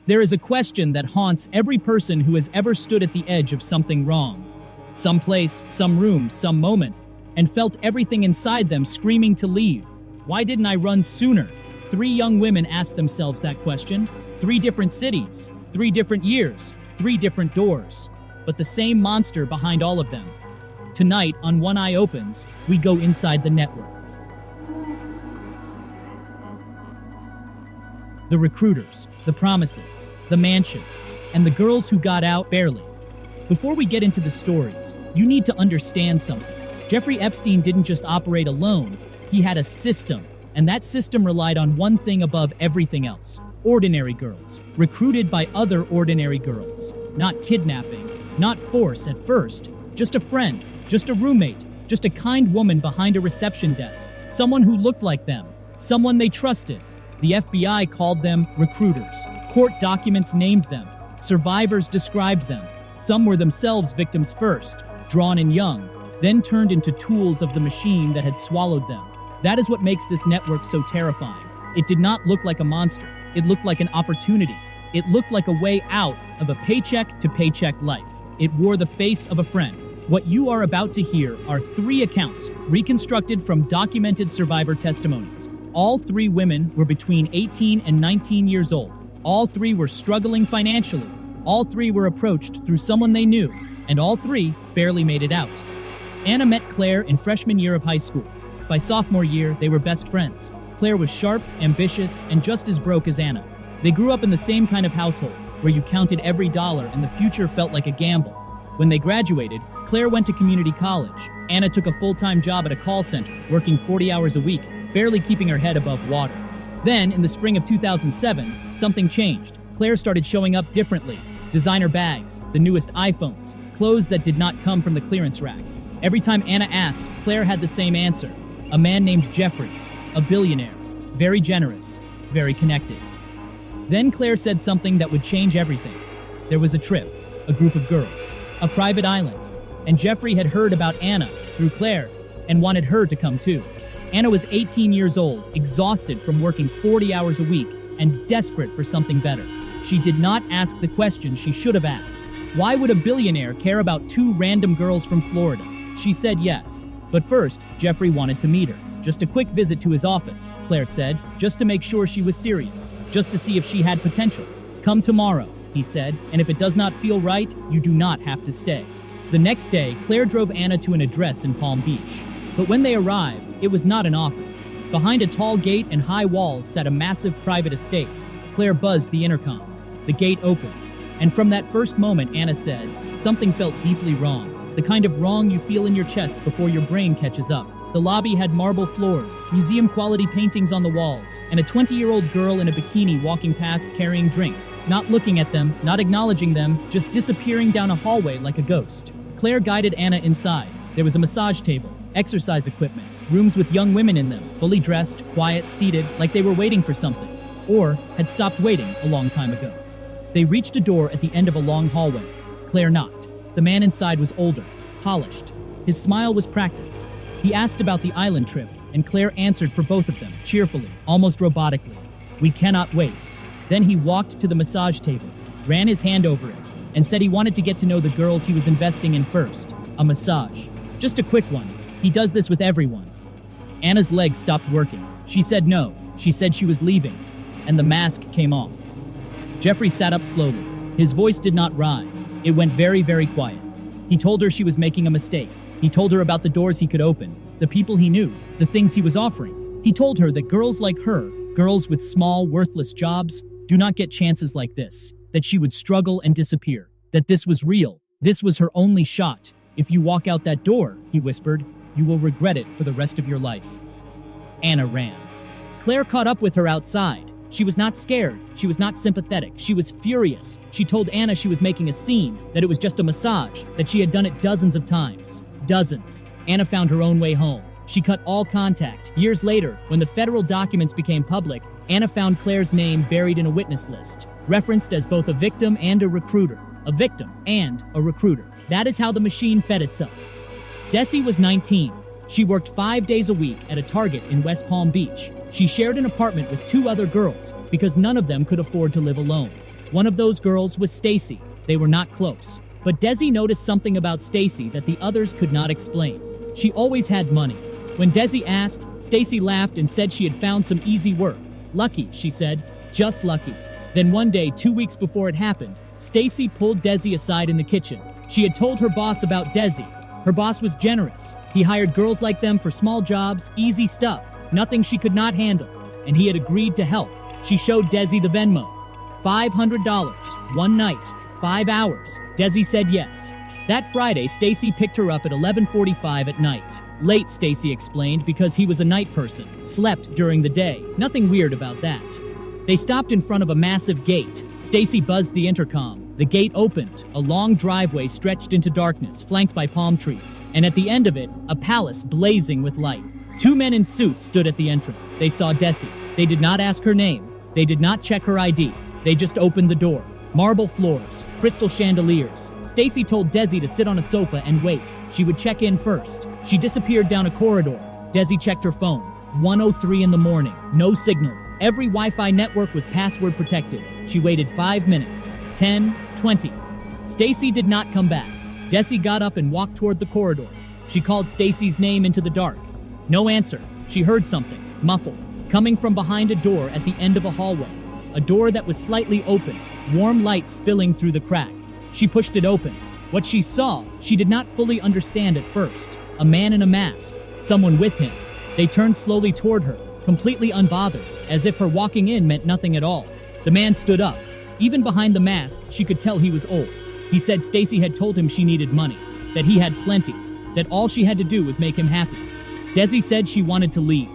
There is a question that haunts every person who has ever stood at the edge of something wrong. Some place, some room, some moment, and felt everything inside them screaming to leave. Why didn't I run sooner? 3 young women asked themselves that question. 3 different cities, 3 different years, 3 different doors, but the same monster behind all of them. Tonight, on One Eye Opens, we go inside the network. The recruiters, the promises, the mansions, and the girls who got out barely. Before we get into the stories, you need to understand something. Jeffrey Epstein didn't just operate alone, he had a system, and that system relied on one thing above everything else: ordinary girls, recruited by other ordinary girls. Not kidnapping, not force at first, just a friend, just a roommate, just a kind woman behind a reception desk, someone who looked like them, someone they trusted. The FBI called them recruiters. Court documents named them. Survivors described them. Some were themselves victims first, drawn in young, then turned into tools of the machine that had swallowed them. That is what makes this network so terrifying. It did not look like a monster. It looked like an opportunity. It looked like a way out of a paycheck-to-paycheck life. It wore the face of a friend. What you are about to hear are 3 accounts reconstructed from documented survivor testimonies. All 3 women were between 18 and 19 years old. All 3 were struggling financially. All 3 were approached through someone they knew, and all 3 barely made it out. Anna met Claire in freshman year of high school. By sophomore year, they were best friends. Claire was sharp, ambitious, and just as broke as Anna. They grew up in the same kind of household, where you counted every dollar and the future felt like a gamble. When they graduated, Claire went to community college. Anna took a full-time job at a call center, working 40 hours a week, barely keeping her head above water. Then, in the spring of 2007, something changed. Claire started showing up differently. Designer bags, the newest iPhones, clothes that did not come from the clearance rack. Every time Anna asked, Claire had the same answer. A man named Jeffrey, a billionaire, very generous, very connected. Then Claire said something that would change everything. There was a trip, a group of girls, a private island, and Jeffrey had heard about Anna through Claire and wanted her to come too. Anna was 18 years old, exhausted from working 40 hours a week, and desperate for something better. She did not ask the question she should have asked. Why would a billionaire care about 2 random girls from Florida? She said yes. But first, Jeffrey wanted to meet her. Just a quick visit to his office, Claire said, just to make sure she was serious, just to see if she had potential. Come tomorrow, he said, and if it does not feel right, you do not have to stay. The next day, Claire drove Anna to an address in Palm Beach. But when they arrived, it was not an office. Behind a tall gate and high walls sat a massive private estate. Claire buzzed the intercom. The gate opened. And from that first moment, Anna said, something felt deeply wrong. The kind of wrong you feel in your chest before your brain catches up. The lobby had marble floors, museum-quality paintings on the walls, and a 20-year-old girl in a bikini walking past carrying drinks, not looking at them, not acknowledging them, just disappearing down a hallway like a ghost. Claire guided Anna inside. There was a massage table, exercise equipment, rooms with young women in them, fully dressed, quiet, seated, like they were waiting for something, or had stopped waiting a long time ago. They reached a door at the end of a long hallway. Claire knocked. The man inside was older, polished. His smile was practiced. He asked about the island trip, and Claire answered for both of them, cheerfully, almost robotically. We cannot wait. Then he walked to the massage table, ran his hand over it, and said he wanted to get to know the girls he was investing in first. A massage. Just a quick one. He does this with everyone. Anna's legs stopped working. She said no. She said she was leaving. And the mask came off. Jeffrey sat up slowly. His voice did not rise. It went very, very quiet. He told her she was making a mistake. He told her about the doors he could open, the people he knew, the things he was offering. He told her that girls like her, girls with small, worthless jobs, do not get chances like this, that she would struggle and disappear, that this was real. This was her only shot. If you walk out that door, he whispered, you will regret it for the rest of your life. Anna ran. Claire caught up with her outside. She was not scared. She was not sympathetic. She was furious. She told Anna she was making a scene, that it was just a massage, that she had done it dozens of times. Dozens. Anna found her own way home. She cut all contact. Years later, when the federal documents became public, Anna found Claire's name buried in a witness list, referenced as both a victim and a recruiter. A victim and a recruiter. That is how the machine fed itself. Desi was 19. She worked 5 days a week at a Target in West Palm Beach. She shared an apartment with 2 other girls because none of them could afford to live alone. One of those girls was Stacy. They were not close. But Desi noticed something about Stacy that the others could not explain. She always had money. When Desi asked, Stacy laughed and said she had found some easy work. Lucky, she said. Just lucky. Then one day, 2 weeks before it happened, Stacy pulled Desi aside in the kitchen. She had told her boss about Desi. Her boss was generous. He hired girls like them for small jobs, easy stuff, nothing she could not handle. And he had agreed to help. She showed Desi the Venmo. $500, one night, 5 hours. Desi said yes. That Friday, Stacy picked her up at 11:45 at night. Late, Stacy explained, because he was a night person. Slept during the day. Nothing weird about that. They stopped in front of a massive gate. Stacy buzzed the intercom. The gate opened. A long driveway stretched into darkness, flanked by palm trees. And at the end of it, a palace blazing with light. 2 men in suits stood at the entrance. They saw Desi. They did not ask her name. They did not check her ID. They just opened the door. Marble floors, crystal chandeliers. Stacy told Desi to sit on a sofa and wait. She would check in first. She disappeared down a corridor. Desi checked her phone. 1:03 in the morning. No signal. Every Wi-Fi network was password protected. She waited 5 minutes. 10, 20. Stacy did not come back. Desi got up and walked toward the corridor. She called Stacy's name into the dark. No answer. She heard something, muffled, coming from behind a door at the end of a hallway. A door that was slightly open, warm light spilling through the crack. She pushed it open. What she saw, she did not fully understand at first. A man in a mask, someone with him. They turned slowly toward her, completely unbothered, as if her walking in meant nothing at all. The man stood up. Even behind the mask, she could tell he was old. He said Stacy had told him she needed money, that he had plenty, that all she had to do was make him happy. Desi said she wanted to leave.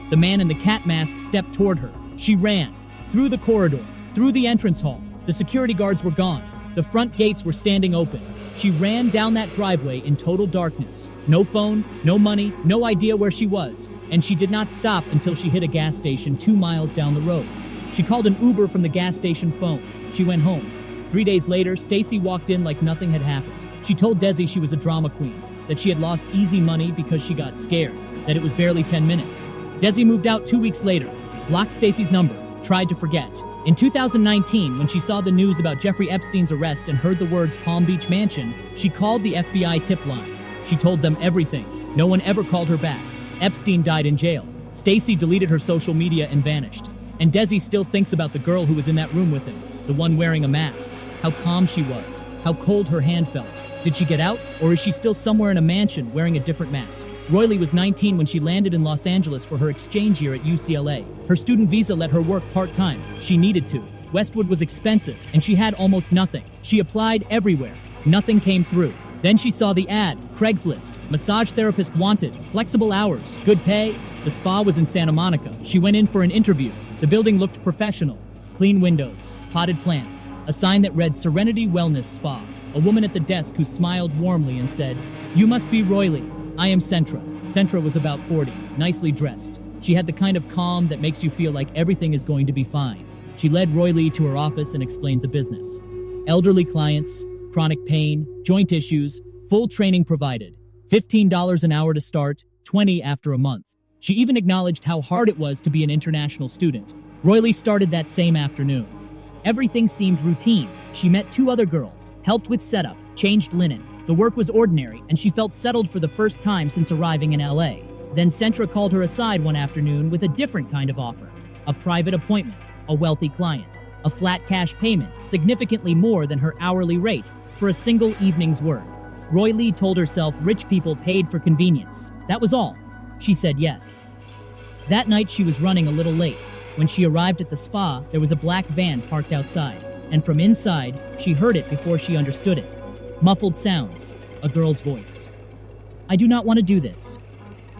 The man in the cat mask stepped toward her. She ran, through the corridor, through the entrance hall. The security guards were gone. The front gates were standing open. She ran down that driveway in total darkness. No phone, no money, no idea where she was. And she did not stop until she hit a gas station 2 miles down the road. She called an Uber from the gas station phone. She went home. 3 days later, Stacy walked in like nothing had happened. She told Desi she was a drama queen, that she had lost easy money because she got scared, that it was barely 10 minutes. Desi moved out 2 weeks later, blocked Stacy's number, tried to forget. In 2019, when she saw the news about Jeffrey Epstein's arrest and heard the words Palm Beach Mansion, she called the FBI tip line. She told them everything. No one ever called her back. Epstein died in jail. Stacy deleted her social media and vanished. And Desi still thinks about the girl who was in that room with him, the one wearing a mask. How calm she was, how cold her hand felt. Did she get out, or is she still somewhere in a mansion wearing a different mask? Roylee was 19 when she landed in Los Angeles for her exchange year at UCLA. Her student visa let her work part-time. She needed to. Westwood was expensive, and she had almost nothing. She applied everywhere. Nothing came through. Then she saw the ad, Craigslist, massage therapist wanted, flexible hours, good pay. The spa was in Santa Monica. She went in for an interview. The building looked professional. Clean windows, potted plants, a sign that read Serenity Wellness Spa. A woman at the desk who smiled warmly and said, "You must be Roylee. I am Centra." Centra was about 40, nicely dressed. She had the kind of calm that makes you feel like everything is going to be fine. She led Roylee to her office and explained the business. Elderly clients, chronic pain, joint issues, full training provided. $15 an hour to start, $20 after a month. She even acknowledged how hard it was to be an international student. Roylee started that same afternoon. Everything seemed routine. She met 2 other girls, helped with setup, changed linen. The work was ordinary, and she felt settled for the first time since arriving in LA. Then Centra called her aside one afternoon with a different kind of offer. A private appointment, a wealthy client, a flat cash payment, significantly more than her hourly rate for a single evening's work. Roylee told herself rich people paid for convenience. That was all. She said yes. That night she was running a little late. When she arrived at the spa, there was a black van parked outside, and from inside, she heard it before she understood it. Muffled sounds, a girl's voice. "I do not want to do this."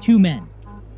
2 men.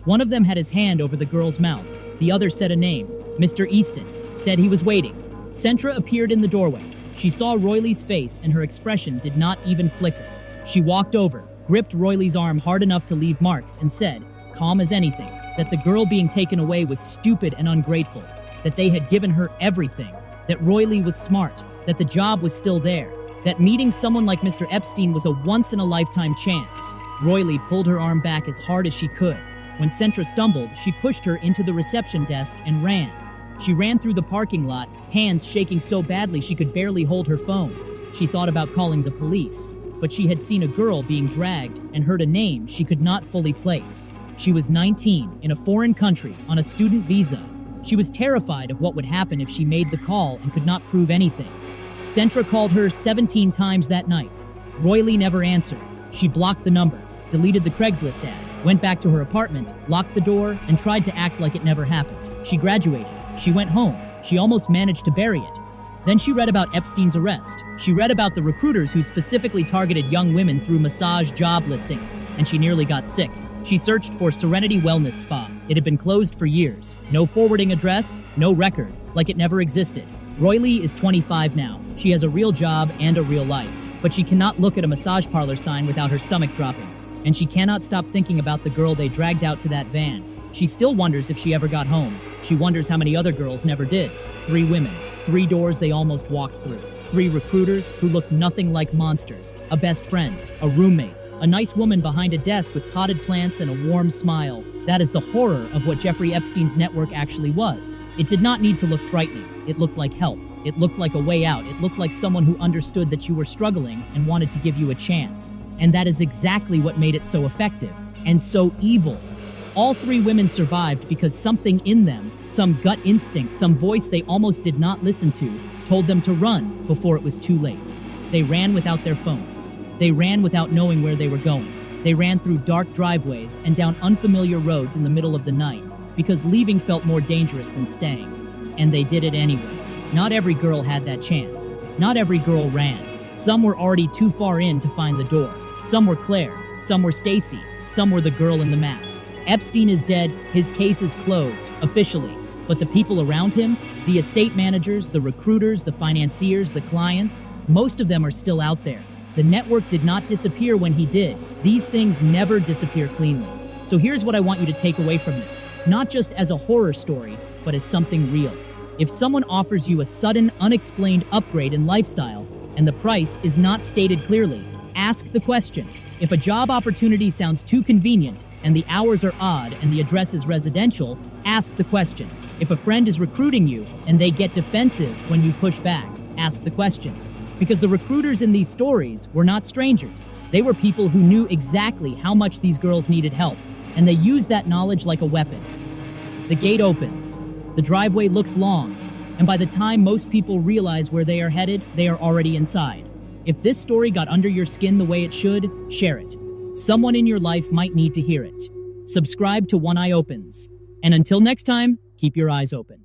One of them had his hand over the girl's mouth. The other said a name, Mr. Easton, said he was waiting. Centra appeared in the doorway. She saw Roylee's face and her expression did not even flicker. She walked over, gripped Roylee's arm hard enough to leave marks and said, calm as anything, that the girl being taken away was stupid and ungrateful, that they had given her everything, that Roylee was smart, that the job was still there, that meeting someone like Mr. Epstein was a once-in-a-lifetime chance. Roylee pulled her arm back as hard as she could. When Centra stumbled, she pushed her into the reception desk and ran. She ran through the parking lot, hands shaking so badly she could barely hold her phone. She thought about calling the police, but she had seen a girl being dragged and heard a name she could not fully place. She was 19, in a foreign country, on a student visa. She was terrified of what would happen if she made the call and could not prove anything. Centra called her 17 times that night. Royle never answered. She blocked the number, deleted the Craigslist ad, went back to her apartment, locked the door, and tried to act like it never happened. She graduated. She went home. She almost managed to bury it. Then she read about Epstein's arrest. She read about the recruiters who specifically targeted young women through massage job listings, and she nearly got sick. She searched for Serenity Wellness Spa. It had been closed for years. No forwarding address, no record, like it never existed. Royle is 25 now. She has a real job and a real life, but she cannot look at a massage parlor sign without her stomach dropping. And she cannot stop thinking about the girl they dragged out to that van. She still wonders if she ever got home. She wonders how many other girls never did. 3 women, 3 doors they almost walked through. 3 recruiters who looked nothing like monsters. A best friend, a roommate, a nice woman behind a desk with potted plants and a warm smile. That is the horror of what Jeffrey Epstein's network actually was. It did not need to look frightening. It looked like help. It looked like a way out. It looked like someone who understood that you were struggling and wanted to give you a chance. And that is exactly what made it so effective and so evil. All 3 women survived because something in them, some gut instinct, some voice they almost did not listen to, told them to run before it was too late. They ran without their phones. They ran without knowing where they were going. They ran through dark driveways and down unfamiliar roads in the middle of the night because leaving felt more dangerous than staying. And they did it anyway. Not every girl had that chance. Not every girl ran. Some were already too far in to find the door. Some were Claire. Some were Stacy. Some were the girl in the mask. Epstein is dead. His case is closed, officially. But the people around him, the estate managers, the recruiters, the financiers, the clients, most of them are still out there. The network did not disappear when he did. These things never disappear cleanly. So here's what I want you to take away from this. Not just as a horror story, but as something real. If someone offers you a sudden, unexplained upgrade in lifestyle, and the price is not stated clearly, ask the question. If a job opportunity sounds too convenient, and the hours are odd and the address is residential, ask the question. If a friend is recruiting you, and they get defensive when you push back, ask the question. Because the recruiters in these stories were not strangers. They were people who knew exactly how much these girls needed help, and they used that knowledge like a weapon. The gate opens. The driveway looks long, and by the time most people realize where they are headed, they are already inside. If this story got under your skin the way it should, share it. Someone in your life might need to hear it. Subscribe to One Eye Opens. And until next time, keep your eyes open.